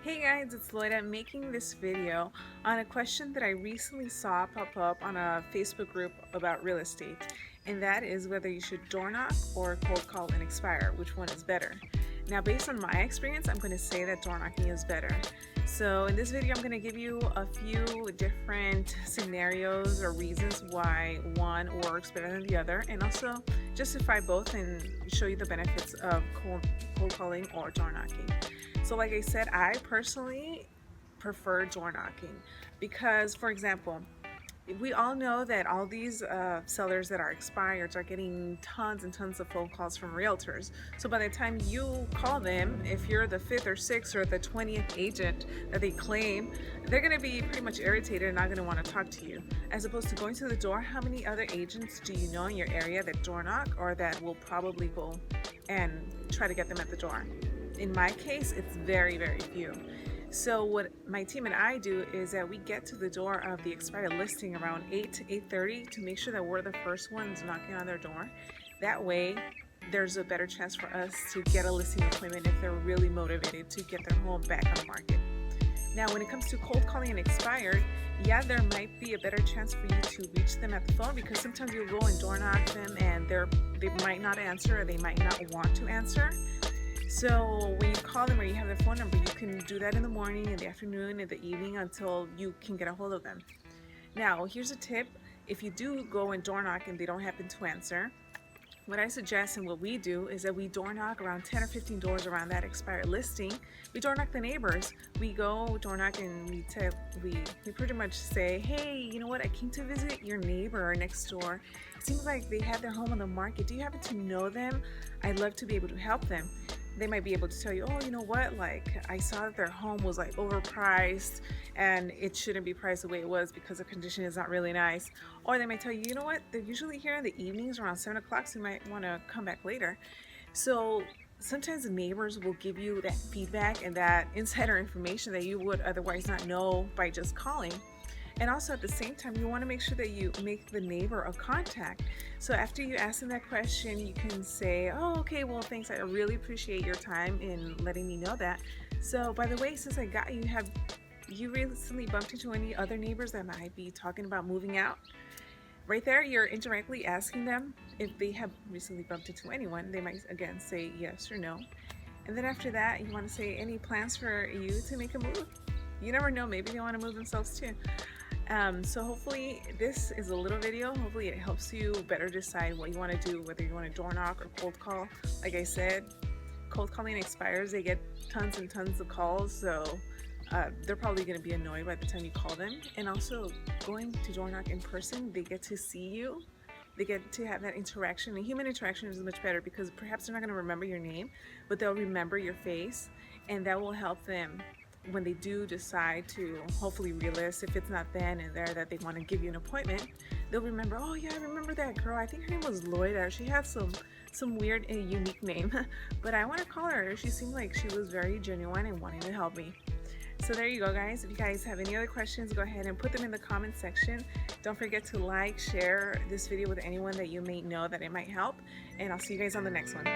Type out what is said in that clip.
Hey guys, it's Lloyd. I'm making this video on a question that I recently saw pop up on a Facebook group about real estate, and that is whether you should door knock or cold call and expire, which one is better. Now, based on my experience, I'm going to say that door knocking is better. So in this video, I'm going to give you a few different scenarios or reasons why one works better than the other, and also justify both and show you the benefits of cold calling or door knocking. So like I said, I personally prefer door knocking because, for example, we all know that all these sellers that are expired are getting tons and tons of phone calls from realtors. So by the time you call them, if you're the 5th or 6th or the 20th agent that they claim, they're going to be pretty much irritated and not going to want to talk to you. As opposed to going to the door, how many other agents do you know in your area that door knock or that will probably go and try to get them at the door? In my case, it's very, very few. So what my team and I do is that we get to the door of the expired listing around 8 to 8:30 to make sure that we're the first ones knocking on their door. That way, there's a better chance for us to get a listing appointment if they're really motivated to get their home back on the market. Now, when it comes to cold calling and expired, yeah, there might be a better chance for you to reach them at the phone because sometimes you'll go and door knock them and they might not answer or they might not want to answer. So when you call them or you have their phone number, you can do that in the morning, in the afternoon, in the evening until you can get a hold of them. Now, here's a tip. If you do go and door knock and they don't happen to answer, what I suggest and what we do is that we door knock around 10 or 15 doors around that expired listing. We door knock the neighbors. We go door knock and we pretty much say, hey, you know what? I came to visit your neighbor next door. It seems like they have their home on the market. Do you happen to know them? I'd love to be able to help them. They might be able to tell you, oh, you know what, like I saw that their home was like overpriced and it shouldn't be priced the way it was because the condition is not really nice. Or they might tell you, you know what, they're usually here in the evenings around 7 o'clock, so you might want to come back later. So sometimes the neighbors will give you that feedback and that insider information that you would otherwise not know by just calling. And also at the same time, you want to make sure that you make the neighbor a contact. So after you ask them that question, you can say, oh, okay, well, thanks. I really appreciate your time in letting me know that. So by the way, since I got you, have you recently bumped into any other neighbors that might be talking about moving out? Right there, you're indirectly asking them if they have recently bumped into anyone. They might, again, say yes or no. And then after that, you want to say, any plans for you to make a move? You never know, maybe they want to move themselves too. So hopefully this is a little video. Hopefully it helps you better decide what you want to do, whether you want to door knock or cold call. Like I said, cold calling expires. They get tons and tons of calls, so they're probably going to be annoyed by the time you call them. And also going to door knock in person, they get to see you. They get to have that interaction. And human interaction is much better because perhaps they're not going to remember your name, but they'll remember your face, and that will help them when they do decide to hopefully realist, if it's not then and there that they want to give you an appointment, they'll remember, oh yeah, I remember that girl. I think her name was Loida. She had some weird and unique name, but I want to call her. She seemed like she was very genuine and wanting to help me. So there you go, guys. If you guys have any other questions, go ahead and put them in the comment section. Don't forget to like, share this video with anyone that you may know that it might help, and I'll see you guys on the next one.